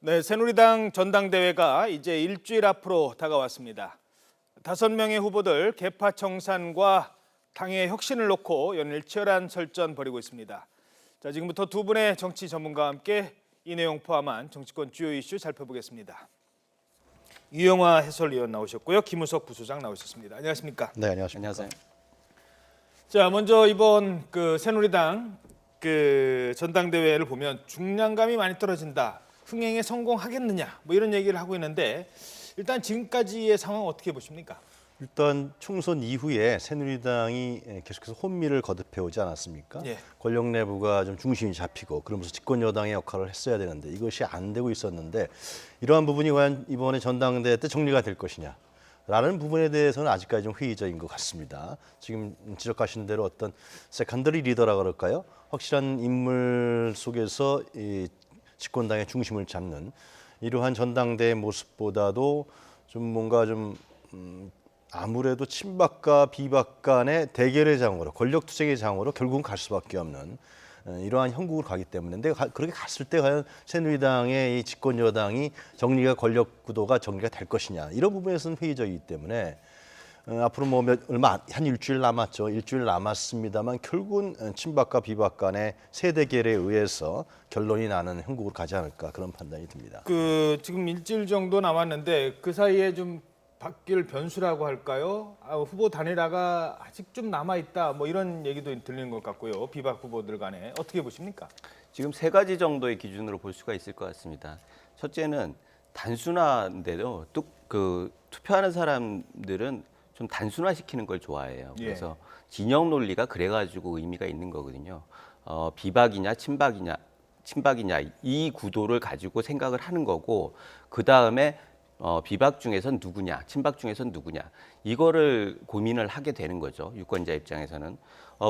네, 새누리당 전당대회가 이제 일주일 앞으로 다가왔습니다. 5명의 후보들 개파 청산과 당의 혁신을 놓고 연일 치열한 설전 벌이고 있습니다. 자, 지금부터 두 분의 정치 전문가와 함께 이 내용 포함한 정치권 주요 이슈 살펴보겠습니다. 유영하 해설위원 나오셨고요, 김우석 부소장 나오셨습니다. 안녕하십니까? 네, 안녕하십니까? 안녕하세요. 자, 먼저 이번 새누리당 전당대회를 보면 중량감이 많이 떨어진다. 흥행에 성공하겠느냐 뭐 이런 얘기를 하고 있는데 일단 지금까지의 상황 어떻게 보십니까? 일단 총선 이후에 새누리당이 계속해서 혼미를 거듭해 오지 않았습니까? 예. 권력 내부가 좀 중심이 잡히고 그러면서 집권 여당의 역할을 했어야 되는데 이것이 안 되고 있었는데 이러한 부분이 과연 이번에 전당대회 때 정리가 될 것이냐 라는 부분에 대해서는 아직까지 좀 회의적인 것 같습니다. 지금 지적하신 대로 어떤 세컨더리 리더라 그럴까요? 확실한 인물 속에서 이 집권당의 중심을 잡는 이러한 전당대회 모습보다도 좀 뭔가 좀 아무래도 친박과 비박 간의 대결의 장으로 권력 투쟁의 장으로 결국은 갈 수밖에 없는 이러한 형국으로 가기 때문에 근데 그렇게 갔을 때 과연 새누리당의 이 집권 여당이 정리가 권력 구도가 정리가 될 것이냐 이런 부분에서는 회의적이기 때문에 앞으로 뭐 얼마 한 일주일 남았죠. 일주일 남았습니다만 결국은 친박과 비박 간의 세대결에 의해서 결론이 나는 형국으로 가지 않을까 그런 판단이 듭니다. 지금 일주일 정도 남았는데 그 사이에 좀 바뀔 변수라고 할까요? 후보 단일화가 아직 좀 남아 있다. 뭐 이런 얘기도 들리는 것 같고요. 비박 후보들 간에 어떻게 보십니까? 지금 세 가지 정도의 기준으로 볼 수가 있을 것 같습니다. 첫째는 단순한데도 투표하는 사람들은 좀 단순화시키는 걸 좋아해요. 그래서 진영 논리가 그래가지고 의미가 있는 거거든요. 비박이냐 친박이냐 이 구도를 가지고 생각을 하는 거고 그 다음에 비박 중에선 누구냐, 친박 중에선 누구냐 이거를 고민을 하게 되는 거죠. 유권자 입장에서는.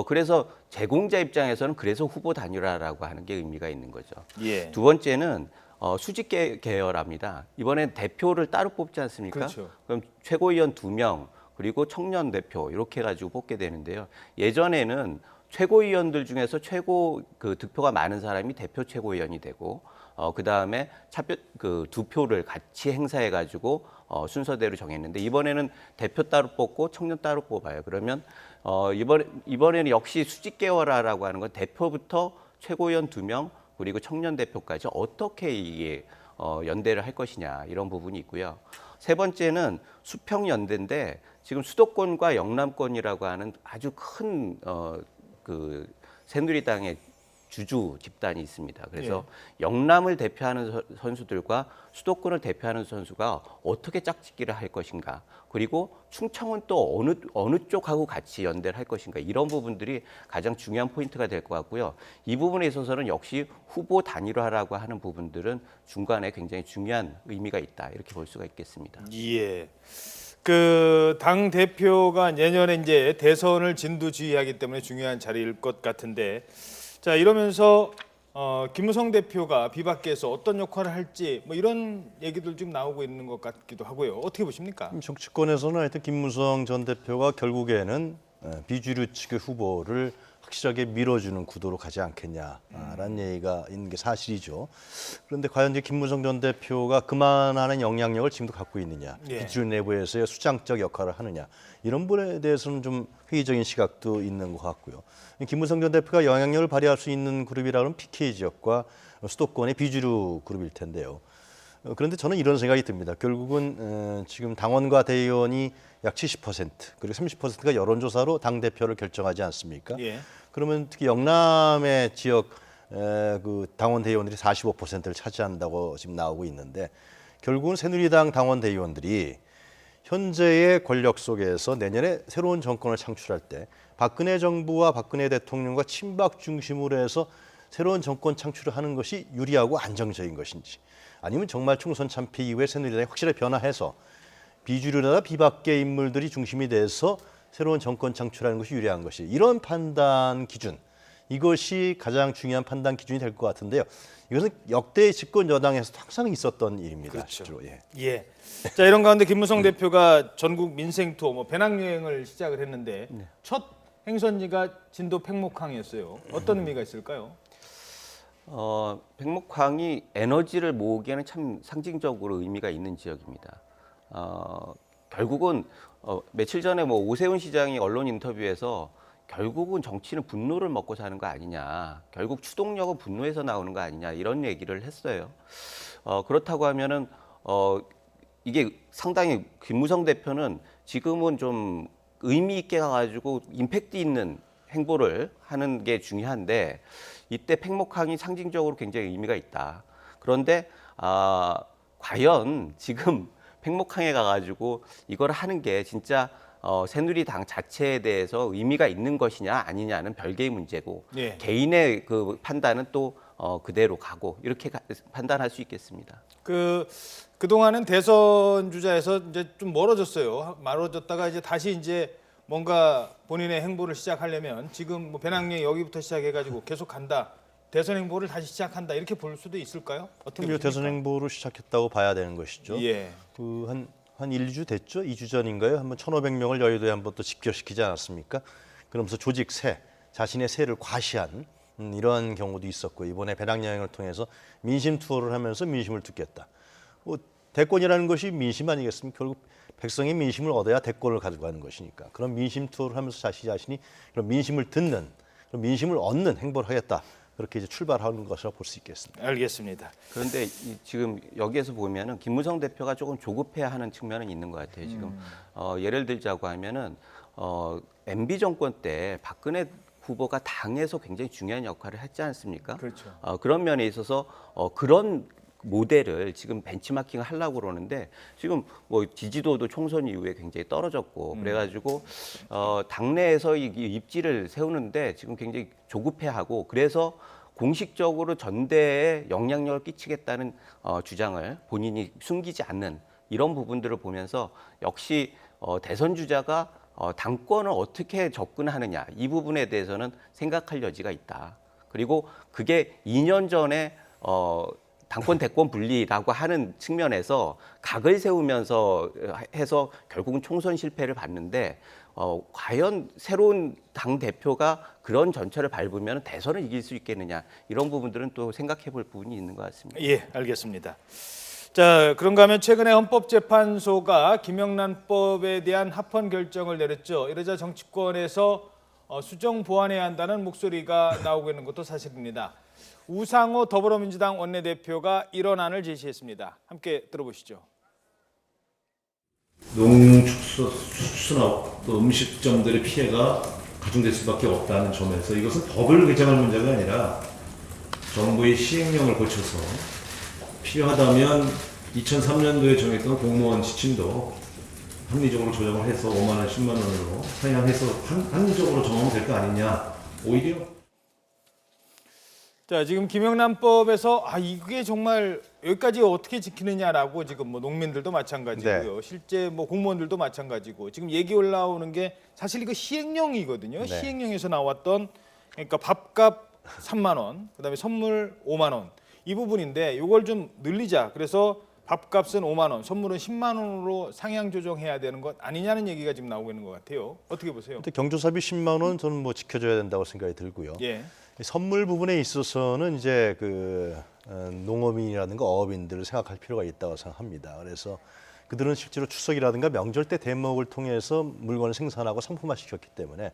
그래서 제공자 입장에서는 그래서 후보 단일화라고 하는 게 의미가 있는 거죠. 예. 두 번째는 수직 계열합니다. 이번엔 대표를 따로 뽑지 않습니까? 그렇죠. 그럼 최고위원 2명 그리고 청년 대표 이렇게 해가지고 뽑게 되는데요. 예전에는 최고위원들 중에서 득표가 많은 사람이 대표 최고위원이 되고 그 다음에 두 표를 같이 행사해가지고 순서대로 정했는데 이번에는 대표 따로 뽑고 청년 따로 뽑아요. 그러면 이번에는 역시 수직 계열화라고 하는 건 대표부터 최고위원 2명 그리고 청년 대표까지 어떻게 이게 연대를 할 것이냐 이런 부분이 있고요. 세 번째는 수평연대인데 지금 수도권과 영남권이라고 하는 아주 큰 새누리당의 주주 집단이 있습니다. 그래서 영남을 대표하는 선수들과 수도권을 대표하는 선수가 어떻게 짝짓기를 할 것인가 그리고 충청은 또 어느 쪽하고 같이 연대를 할 것인가 이런 부분들이 가장 중요한 포인트가 될 것 같고요. 이 부분에 있어서는 역시 후보 단일화라고 하는 부분들은 중간에 굉장히 중요한 의미가 있다 이렇게 볼 수가 있겠습니다. 예. 당 대표가 내년에 이제 대선을 진두지휘하기 때문에 중요한 자리일 것 같은데, 자 이러면서 김무성 대표가 비박계에서 어떤 역할을 할지 뭐 이런 얘기들 좀 나오고 있는 것 같기도 하고요. 어떻게 보십니까? 정치권에서는 하여튼 김무성 전 대표가 결국에는 비주류 측의 후보를 확실하게 밀어주는 구도로 가지 않겠냐라는 얘기가 있는 게 사실이죠. 그런데 과연 이제 김무성 전 대표가 그만하는 영향력을 지금도 갖고 있느냐, 비주류 내부에서의 수장적 역할을 하느냐 이런 부분에 대해서는 좀 회의적인 시각도 있는 것 같고요. 김무성 전 대표가 영향력을 발휘할 수 있는 그룹이라면 PK 지역과 수도권의 비주류 그룹일 텐데요. 그런데 저는 이런 생각이 듭니다. 결국은 지금 당원과 대의원이 약 70% 그리고 30%가 여론조사로 당대표를 결정하지 않습니까? 예. 그러면 특히 영남의 지역 당원 대의원들이 45%를 차지한다고 지금 나오고 있는데 결국은 새누리당 당원 대의원들이 현재의 권력 속에서 내년에 새로운 정권을 창출할 때 박근혜 정부와 박근혜 대통령과 친박 중심으로 해서 새로운 정권 창출을 하는 것이 유리하고 안정적인 것인지 아니면 정말 총선 참패 이후에 새누리당이 확실하게 변화해서 비주류나 비박계 인물들이 중심이 돼서 새로운 정권 창출하는 것이 유리한 것이 이런 판단 기준 이것이 가장 중요한 판단 기준이 될 것 같은데요. 이것은 역대 집권 여당에서도 항상 있었던 일입니다. 그렇죠. 실제로. 예. 자 이런 가운데 김무성 대표가 전국 민생 투어 배낭여행을 시작을 했는데 첫 행선지가 진도 팽목항이었어요. 어떤 의미가 있을까요? 백목항이 에너지를 모으기에는 참 상징적으로 의미가 있는 지역입니다. 결국은 며칠 전에 뭐 오세훈 시장이 언론 인터뷰에서 결국은 정치는 분노를 먹고 사는 거 아니냐, 결국 추동력은 분노에서 나오는 거 아니냐 이런 얘기를 했어요. 그렇다고 하면은 이게 상당히 김무성 대표는 지금은 좀 의미 있게 가가지고 임팩트 있는 행보를 하는 게 중요한데 이때 팽목항이 상징적으로 굉장히 의미가 있다. 그런데 과연 지금 팽목항에 가가지고 이걸 하는 게 진짜 새누리당 자체에 대해서 의미가 있는 것이냐 아니냐는 별개의 문제고 예. 개인의 그 판단은 또 그대로 가고 이렇게 판단할 수 있겠습니다. 그동안은 대선 주자에서 이제 좀 멀어졌다가 이제 다시 이제 뭔가 본인의 행보를 시작하려면 지금 뭐 배낭여행 여기부터 시작해가지고 계속 간다. 대선 행보를 다시 시작한다. 이렇게 볼 수도 있을까요? 어떻게 그럼 이 보십니까? 대선 행보를 시작했다고 봐야 되는 것이죠. 예. 한 1주 됐죠? 2주 전인가요? 한번 1,500명을 여의도에 한번 또 집결시키지 않았습니까? 그러면서 조직세, 자신의 세를 과시한 이러한 경우도 있었고 이번에 배낭여행을 통해서 민심 투어를 하면서 민심을 듣겠다. 뭐 대권이라는 것이 민심 아니겠습니까? 결국 백성의 민심을 얻어야 대권을 가져가는 것이니까 그런 민심 투어를 하면서 자신이 그런 민심을 듣는, 그런 민심을 얻는 행보를 하겠다. 그렇게 이제 출발하는 것이라 볼 수 있겠습니다. 알겠습니다. 그런데 지금 여기에서 보면은 김무성 대표가 조금 조급해하는 측면은 있는 것 같아요. 지금 예를 들자고 하면은 MB 정권 때 박근혜 후보가 당에서 굉장히 중요한 역할을 했지 않습니까? 그렇죠. 그런 면에 있어서 그런 모델을 지금 벤치마킹을 하려고 그러는데 지금 뭐 지지도도 총선 이후에 굉장히 떨어졌고 그래가지고 당내에서 이 입지를 세우는데 지금 굉장히 조급해하고 그래서 공식적으로 전대에 영향력을 끼치겠다는 주장을 본인이 숨기지 않는 이런 부분들을 보면서 역시 대선 주자가 당권을 어떻게 접근하느냐 이 부분에 대해서는 생각할 여지가 있다. 그리고 그게 2년 전에 당권 대권 분리라고 하는 측면에서 각을 세우면서 해서 결국은 총선 실패를 봤는데 과연 새로운 당 대표가 그런 전철을 밟으면 대선을 이길 수 있겠느냐 이런 부분들은 또 생각해 볼 부분이 있는 것 같습니다. 예, 알겠습니다. 자, 그런가 하면 최근에 헌법재판소가 김영란법에 대한 합헌 결정을 내렸죠. 이러자 정치권에서 수정 보완해야 한다는 목소리가 나오고 있는 것도 사실입니다. 우상호 더불어민주당 원내대표가 이런 안을 제시했습니다. 함께 들어보시죠. 농축수나 또 음식점들의 피해가 가중될 수밖에 없다는 점에서 이것은 법을 개정할 문제가 아니라 정부의 시행령을 고쳐서 필요하다면 2003년도에 정했던 공무원 지침도 합리적으로 조정을 해서 5만 원, 10만 원으로 상향해서 합리적으로 정하면 될 거 아니냐. 오히려 자, 지금 김영란법에서 이게 정말 여기까지 어떻게 지키느냐라고 지금 뭐 농민들도 마찬가지고요. 실제 뭐 공무원들도 마찬가지고 지금 얘기 올라오는 게 사실 이거 시행령이거든요. 네. 시행령에서 나왔던 그러니까 밥값 3만 원, 그다음에 선물 5만 원. 이 부분인데 이걸 좀 늘리자. 그래서 밥값은 5만 원, 선물은 10만 원으로 상향 조정해야 되는 것 아니냐는 얘기가 지금 나오고 있는 것 같아요. 어떻게 보세요? 근데 경조사비 10만 원 저는 뭐 지켜줘야 된다고 생각이 들고요. 예. 선물 부분에 있어서는 이제 농업인이라든가 어업인들을 생각할 필요가 있다고 생각합니다. 그래서 그들은 실제로 추석이라든가 명절 때 대목을 통해서 물건을 생산하고 상품화 시켰기 때문에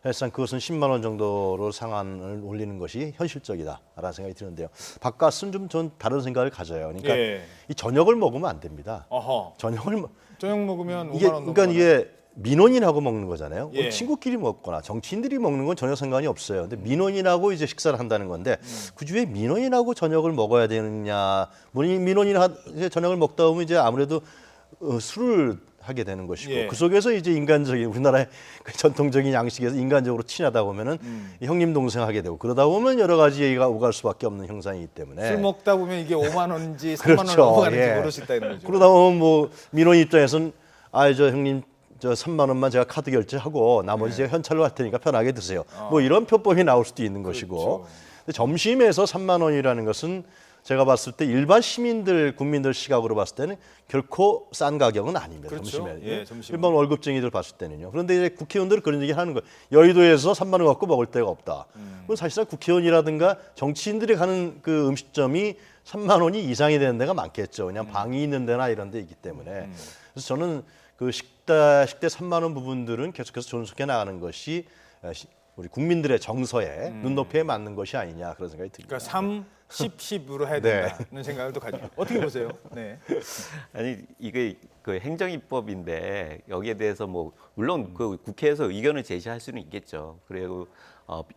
사실상 그것은 10만 원 정도로 상한을 올리는 것이 현실적이다라는 생각이 드는데요. 밥값은 좀 전 다른 생각을 가져요. 그러니까 예. 이 저녁을 먹으면 안 됩니다. 어허. 저녁 먹으면 5만 원 그러니까 이게 민원인하고 먹는 거잖아요. 예. 뭐 친구끼리 먹거나 정치인들이 먹는 건 전혀 상관이 없어요. 근데 민원인하고 이제 식사를 한다는 건데 그 주에 민원인하고 저녁을 먹어야 되느냐? 민원인하고 이제 저녁을 먹다 보면 이제 아무래도 술을 하게 되는 것이고 예. 그 속에서 이제 인간적인 우리나라의 그 전통적인 양식에서 인간적으로 친하다 보면은 형님 동생 하게 되고 그러다 보면 여러 가지 얘기가 오갈 수밖에 없는 형상이기 때문에 술 먹다 보면 이게 5만 원인지 3만 그렇죠. 원 넘어가는지 예. 모를 수 있다는 거죠. 그러다 보면 뭐 민원 입장에서는 저 형님 저 3만 원만 제가 카드 결제하고 나머지 제가 현찰로 할 테니까 편하게 드세요. 뭐 이런 표법이 나올 수도 있는 것이고 그렇죠. 근데 점심에서 3만 원이라는 것은 제가 봤을 때 일반 시민들, 국민들 시각으로 봤을 때는 결코 싼 가격은 아닙니다. 그렇죠. 점심에. 예, 점심은. 일반 월급쟁이들 봤을 때는요. 그런데 이제 국회의원들은 그런 얘기 하는 거예요. 여의도에서 3만 원 갖고 먹을 데가 없다. 그건 사실상 국회의원이라든가 정치인들이 가는 그 음식점이 3만 원이 이상이 되는 데가 많겠죠. 그냥 방이 있는 데나 이런 데 있기 때문에. 그래서 저는 그 식대 3만 원 부분들은 계속해서 존속해 나가는 것이 우리 국민들의 정서에 눈높이에 맞는 것이 아니냐 그런 생각이 듭니다. 그러니까 3, 10, 10으로 해야 네. 된다는 생각을 또 가지고 어떻게 보세요? 네. 아니 이게 그 행정입법인데 여기에 대해서 뭐 물론 그 국회에서 의견을 제시할 수는 있겠죠. 그리고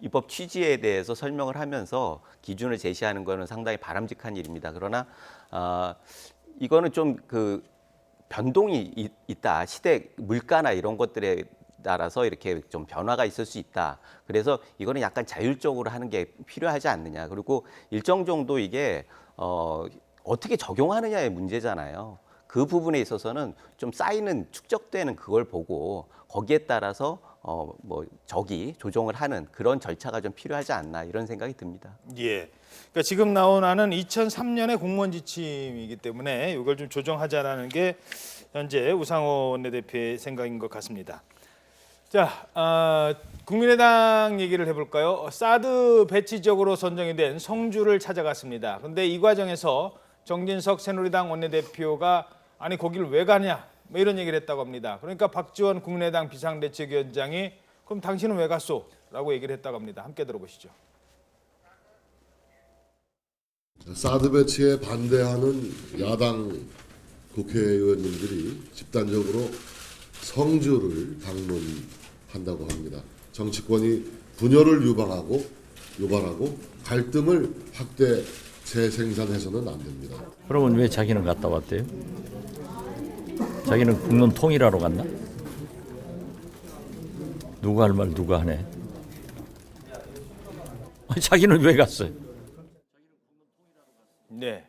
입법 취지에 대해서 설명을 하면서 기준을 제시하는 거는 상당히 바람직한 일입니다. 그러나 이거는 좀 그 변동이 있다. 시대 물가나 이런 것들에 따라서 이렇게 좀 변화가 있을 수 있다. 그래서 이거는 약간 자율적으로 하는 게 필요하지 않느냐. 그리고 일정 정도 이게 어떻게 적용하느냐의 문제잖아요. 그 부분에 있어서는 좀 쌓이는 축적되는 그걸 보고 거기에 따라서 뭐 조정을 하는 그런 절차가 좀 필요하지 않나 이런 생각이 듭니다. 예. 그러니까 지금 나온 안은 2003년의 공무원 지침이기 때문에 이걸 좀 조정하자라는 게 현재 우상호 원내대표의 생각인 것 같습니다. 자, 국민의당 얘기를 해볼까요? 사드 배치 지역으로 선정이 된 성주를 찾아갔습니다. 그런데 이 과정에서 정진석 새누리당 원내대표가 아니 거기를 왜 가냐 뭐 이런 얘기를 했다고 합니다. 그러니까 박지원 국민의당 비상대책위원장이 그럼 당신은 왜 갔소? 라고 얘기를 했다고 합니다. 함께 들어보시죠. 사드 배치에 반대하는 야당 국회의원님들이 집단적으로 성주를 방문한다고 합니다. 정치권이 분열을 유발하고 갈등을 확대 재생산해서는 안 됩니다. 그러면 왜 자기는 갔다 왔대요? 자기는 국론 통일하러 갔나? 누가 할 말 누가 하네. 자기는 왜 갔어요? 네.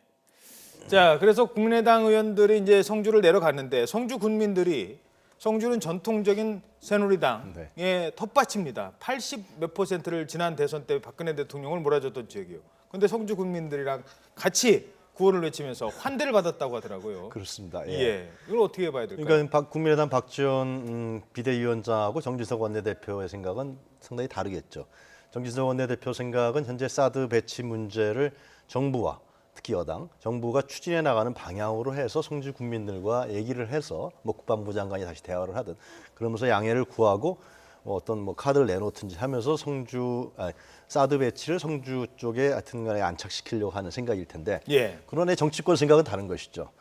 자, 그래서 국민의당 의원들이 이제 성주를 내려갔는데 성주 군민들이 성주는 전통적인 새누리당의 텃밭입니다. 80몇 %를 지난 대선 때 박근혜 대통령을 몰아줬던 지역이요. 그런데 성주 군민들이랑 같이 구호를 외치면서 환대를 받았다고 하더라고요. 그렇습니다. 예. 이걸 어떻게 봐야 될까요? 그러니까 국민의당 박지원 비대위원장하고 정진석 원내대표의 생각은 상당히 다르겠죠. 정진석 원내대표 생각은 현재 사드 배치 문제를 정부와 특히 여당, 정부가 추진해 나가는 방향으로 해서 성주 국민들과 얘기를 해서 뭐 국방부 장관이 다시 대화를 하든 그러면서 양해를 구하고 어떤 카드를 내놓든지 하면서 사드 배치를 성주 쪽에 하여튼간에 안착시키려고 하는 생각일 텐데 예. 그러나 정치권 생각은 다른 것이죠.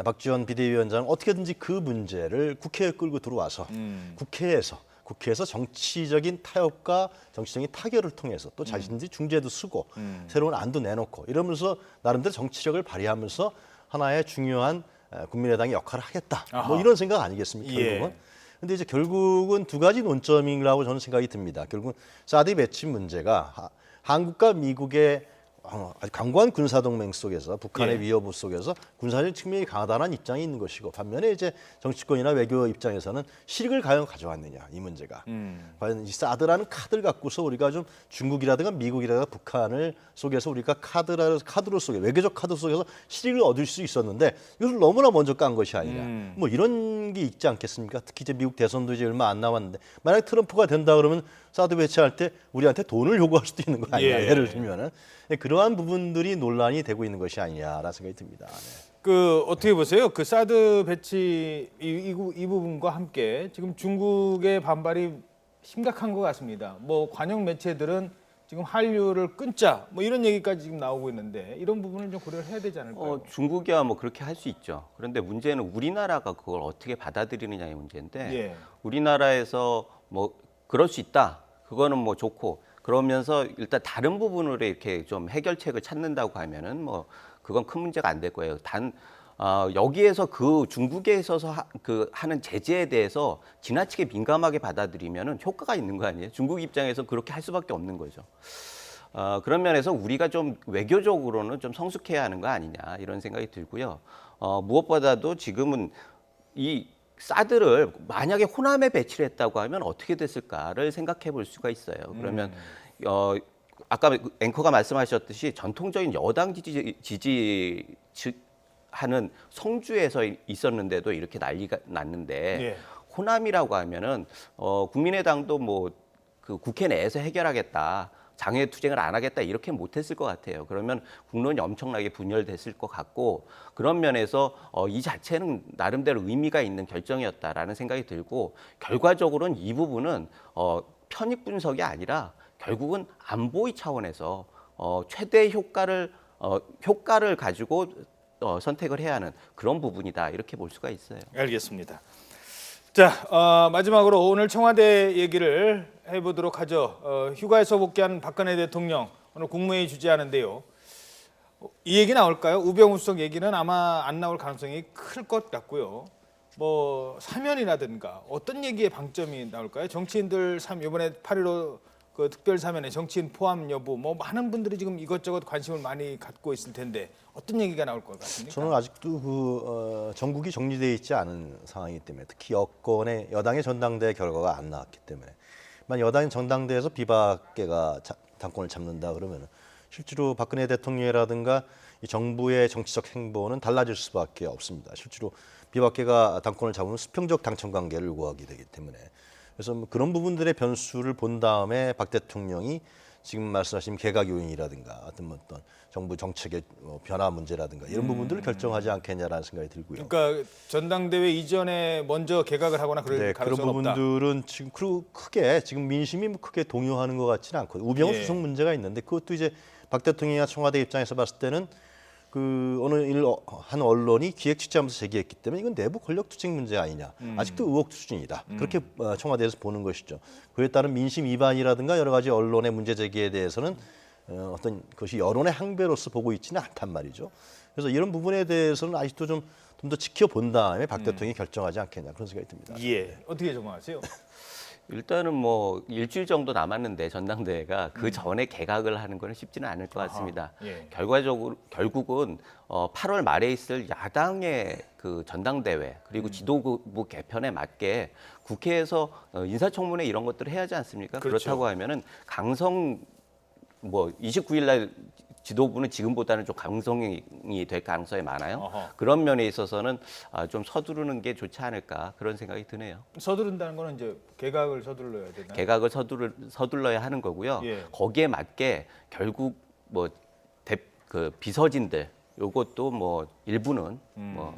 박지원 비대위원장은 어떻게든지 그 문제를 국회에 끌고 들어와서 국회에서 정치적인 타협과 정치적인 타결을 통해서 또 자신들이 중재도 쓰고 새로운 안도 내놓고 이러면서 나름대로 정치력을 발휘하면서 하나의 중요한 국민의당의 역할을 하겠다. 뭐 이런 생각 아니겠습니까? 결국은. 예. 근데 이제 결국은 두 가지 논점이라고 저는 생각이 듭니다. 결국은 사드 배치 문제가 한국과 미국의 아주 강고한 군사동맹 속에서 북한의 위협 속에서 군사적 측면이 강하다는 입장이 있는 것이고 반면에 이제 정치권이나 외교 입장에서는 실익을 과연 가져왔느냐 이 문제가 과연 이 사드라는 카드를 갖고서 우리가 좀 중국이라든가 미국이라든가 북한을 속에서 우리가 카드로 속에 외교적 카드 속에서 실익을 얻을 수 있었는데 이것을 너무나 먼저 깐 것이 아니냐 뭐 이런 게 있지 않겠습니까? 특히 이제 미국 대선도 이제 얼마 안 남았는데 만약 트럼프가 된다 그러면 사드 배치할 때 우리한테 돈을 요구할 수도 있는 거 아니냐 예를 들면은 그러한 부분들이 논란이 되고 있는 것이 아니냐라는 생각이 듭니다. 네. 그 어떻게 보세요? 그 사드 배치 이 부분과 함께 지금 중국의 반발이 심각한 것 같습니다. 뭐 관영 매체들은 지금 한류를 끊자 뭐 이런 얘기까지 지금 나오고 있는데 이런 부분을 좀 고려를 해야 되지 않을까요? 중국이야 뭐 그렇게 할 수 있죠. 그런데 문제는 우리나라가 그걸 어떻게 받아들이느냐의 문제인데 예. 우리나라에서 뭐 그럴 수 있다. 그거는 뭐 좋고 그러면서 일단 다른 부분으로 이렇게 좀 해결책을 찾는다고 하면은 뭐 그건 큰 문제가 안 될 거예요. 여기에서 그 중국에 있어서 하는 제재에 대해서 지나치게 민감하게 받아들이면은 효과가 있는 거 아니에요? 중국 입장에서 그렇게 할 수밖에 없는 거죠. 그런 면에서 우리가 좀 외교적으로는 좀 성숙해야 하는 거 아니냐 이런 생각이 들고요. 무엇보다도 지금은 이 사드를 만약에 호남에 배치를 했다고 하면 어떻게 됐을까를 생각해 볼 수가 있어요. 그러면 아까 앵커가 말씀하셨듯이 전통적인 여당 지지하는 성주에서 있었는데도 이렇게 난리가 났는데 예. 호남이라고 하면은 국민의당도 뭐 그 국회 내에서 해결하겠다. 장외 투쟁을 안 하겠다 이렇게 못했을 것 같아요. 그러면 국론이 엄청나게 분열됐을 것 같고 그런 면에서 이 자체는 나름대로 의미가 있는 결정이었다라는 생각이 들고 결과적으로는 이 부분은 편익 분석이 아니라 결국은 안보의 차원에서 최대 효과를 가지고 선택을 해야 하는 그런 부분이다 이렇게 볼 수가 있어요. 알겠습니다. 자, 마지막으로 오늘 청와대 얘기를 해보도록 하죠. 휴가에서 복귀한 박근혜 대통령 오늘 국무회의 주재하는데요. 이 얘기 나올까요? 우병우수석 얘기는 아마 안 나올 가능성이 클 것 같고요. 뭐 사면이라든가 어떤 얘기에 방점이 나올까요? 정치인들 이번에 8.15 그 특별 사면에 정치인 포함 여부 뭐 많은 분들이 지금 이것저것 관심을 많이 갖고 있을 텐데 어떤 얘기가 나올 것 같습니까? 저는 아직도 전국이 정리되어 있지 않은 상황이기 때문에 특히 여당의 전당대회 결과가 안 나왔기 때문에 만약 여당 전당대회에서 비박계가 당권을 잡는다 그러면 실제로 박근혜 대통령이라든가 이 정부의 정치적 행보는 달라질 수밖에 없습니다. 실제로 비박계가 당권을 잡으면 수평적 당청 관계를 요구하게 되기 때문에 그래서 뭐 그런 부분들의 변수를 본 다음에 박 대통령이 지금 말씀하신 개각 요인이라든가 어떤 정부 정책의 변화 문제라든가 이런 부분들을 결정하지 않겠냐라는 생각이 들고요. 그러니까 전당대회 이전에 먼저 개각을 하거나 그럴 네, 그런 가능성은 없다. 부분들은 지금 크게 지금 민심이 뭐 크게 동요하는 것 같지는 않거든요. 우병우 예. 수석 문제가 있는데 그것도 이제 박 대통령이나 청와대 입장에서 봤을 때는 그 한 언론이 기획 취재하면서 제기했기 때문에 이건 내부 권력 투쟁 문제 아니냐. 아직도 의혹 수준이다. 그렇게 청와대에서 보는 것이죠. 그에 따른 민심 위반이라든가 여러 가지 언론의 문제 제기에 대해서는 어떤 것이 여론의 항배로서 보고 있지는 않단 말이죠. 그래서 이런 부분에 대해서는 아직도 좀 더 지켜본 다음에 박 대통령이 결정하지 않겠냐 그런 생각이 듭니다. 예, 어떻게 전망하세요? 일단은 뭐 일주일 정도 남았는데 전당대회가 그 전에 개각을 하는 거는 쉽지는 않을 것 같습니다. 예. 결국은 8월 말에 있을 야당의 그 전당대회 그리고 지도부 개편에 맞게 국회에서 인사청문회 이런 것들을 해야 하지 않습니까? 그렇죠. 그렇다고 하면은 뭐 29일 날 지도부는 지금보다는 좀 강성이 될 가능성이 많아요. 어허. 그런 면에 있어서는 좀 서두르는 게 좋지 않을까 그런 생각이 드네요. 서두른다는 거는 이제 개각을 서둘러야 되나요? 개각을 서둘러야 하는 거고요. 예. 거기에 맞게 결국 뭐 그 비서진들 요것도 뭐 일부는 뭐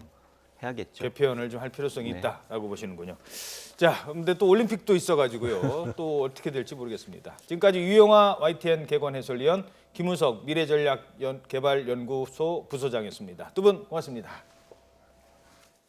해야겠죠. 개편을 좀 할 필요성이 네. 있다라고 보시는군요. 자, 근데 또 올림픽도 있어가지고요. 또 어떻게 될지 모르겠습니다. 지금까지 유영아 YTN 개관 해설위원 김우석 미래전략개발연구소 부소장이었습니다. 두 분 고맙습니다.